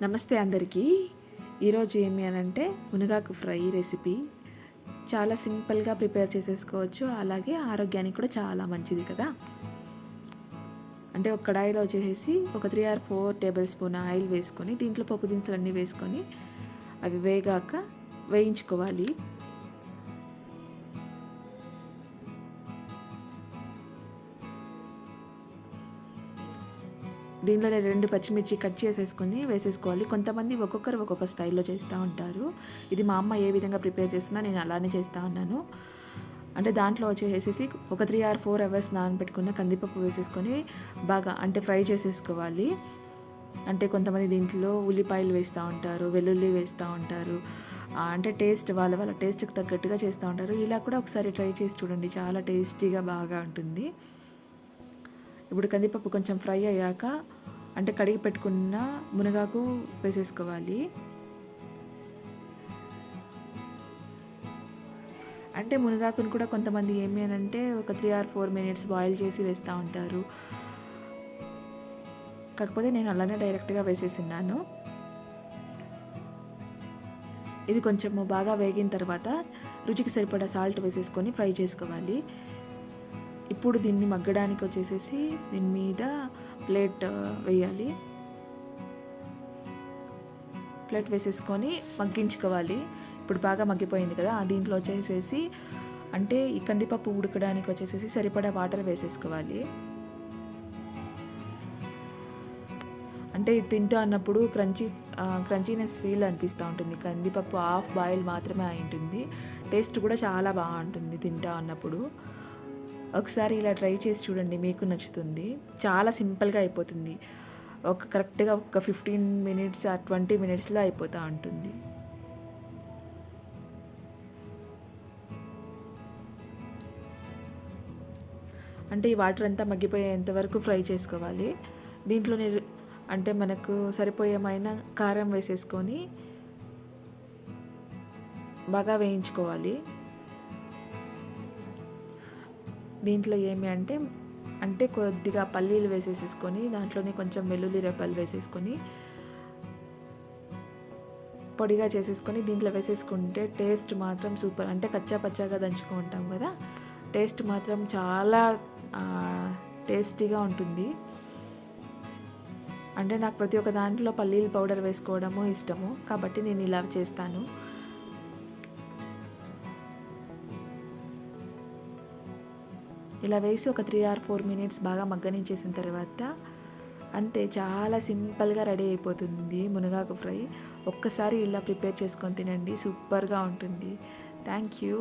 నమస్తే అందరికీ. ఈరోజు ఏమి అనంటే మునగాకు ఫ్రై రెసిపీ. చాలా సింపుల్గా ప్రిపేర్ చేసేసుకోవచ్చు, అలాగే ఆరోగ్యానికి కూడా చాలా మంచిది కదా. అంటే ఒక కడాయిలో వచ్చేసి ఒక 3 or 4 టేబుల్ స్పూన్ ఆయిల్ వేసుకొని దీంట్లో పప్పు దినుసులన్నీ వేసుకొని అవి వేగాక వేయించుకోవాలి. దీంట్లోనే 2 పచ్చిమిర్చి కట్ చేసేసుకొని వేసేసుకోవాలి. కొంతమంది ఒక్కొక్కరు ఒక్కొక్క స్టైల్లో చేస్తూ ఉంటారు. ఇది మా అమ్మ ఏ విధంగా ప్రిపేర్ చేస్తుందో నేను అలానే చేస్తూ ఉన్నాను. అంటే దాంట్లో వచ్చేసేసి ఒక 3 or 4 అవర్స్ నానబెట్టుకున్న కందిపప్పు వేసేసుకొని బాగా అంటే ఫ్రై చేసేసుకోవాలి. అంటే కొంతమంది దీంట్లో ఉల్లిపాయలు వేస్తూ ఉంటారు, వెల్లుల్లి వేస్తూ ఉంటారు. అంటే టేస్ట్ వాళ్ళ టేస్ట్కి తగ్గట్టుగా చేస్తూ ఉంటారు. ఇలా కూడా ఒకసారి ట్రై చేసి చూడండి, చాలా టేస్టీగా బాగా ఉంటుంది. ఇప్పుడు కందిపప్పు కొంచెం ఫ్రై అయ్యాక అంటే కడిగి పెట్టుకున్న మునగాకు వేసేసుకోవాలి. అంటే మునగాకును కూడా కొంతమంది ఏమి అని అంటే ఒక 3 or 4 minutes బాయిల్ చేసి వేస్తూ ఉంటారు. కాకపోతే నేను అలానే డైరెక్ట్గా వేసేసిన్నాను. ఇది కొంచెము బాగా వేగిన తర్వాత రుచికి సరిపడా సాల్ట్ వేసేసుకొని ఫ్రై చేసుకోవాలి. ఇప్పుడు దీన్ని మగ్గడానికి వచ్చేసేసి దీని మీద ప్లేట్ వేయాలి. ప్లేట్ వేసేసుకొని మగ్గించుకోవాలి. ఇప్పుడు బాగా మగ్గిపోయింది కదా, దీంట్లో వచ్చేసేసి అంటే ఈ కందిపప్పు ఉడకడానికి వచ్చేసేసి సరిపడా వాటర్ వేసేసుకోవాలి. అంటే తింటూ అన్నప్పుడు క్రంచీనెస్ ఫీల్ అనిపిస్తూ ఉంటుంది. కందిపప్పు హాఫ్ బాయిల్ మాత్రమే అయి ఉంటుంది. టేస్ట్ కూడా చాలా బాగుంటుంది తింటూ అన్నప్పుడు. ఒకసారి ఇలా ట్రై చేసి చూడండి, మీకు నచ్చుతుంది. చాలా సింపుల్గా అయిపోతుంది. కరెక్ట్గా ఒక 15 minutes or 20 minutesలో అయిపోతూ ఉంటుంది. అంటే ఈ వాటర్ అంతా మగ్గిపోయేంత వరకు ఫ్రై చేసుకోవాలి. దీంట్లోనే అంటే మనకు సరిపోయేమైన కారం వేసేసుకొని బాగా వేయించుకోవాలి. దీంట్లో ఏమి అంటే కొద్దిగా పల్లీలు వేసేసుకొని దాంట్లోనే కొంచెం వెల్లుల్లి రెబ్బలు వేసేసుకొని పొడిగా చేసేసుకొని దీంట్లో వేసేసుకుంటే టేస్ట్ మాత్రం సూపర్. అంటే కచ్చా పచ్చాగా దంచుకుంటాం కదా, టేస్ట్ మాత్రం చాలా టేస్టీగా ఉంటుంది. అంటే నాకు ప్రతి ఒక్క దాంట్లో పల్లీల పౌడర్ వేసుకోవడము ఇష్టము, కాబట్టి నేను ఇలా చేస్తాను. ఇలా వేసి ఒక 3 or 4 minutes బాగా మగ్గనించేసిన తర్వాత అంతే, చాలా సింపుల్గా రెడీ అయిపోతుంది మునగాకు ఫ్రై. ఒక్కసారి ఇలా ప్రిపేర్ చేసుకొని తినండి, సూపర్గా ఉంటుంది. Thank you.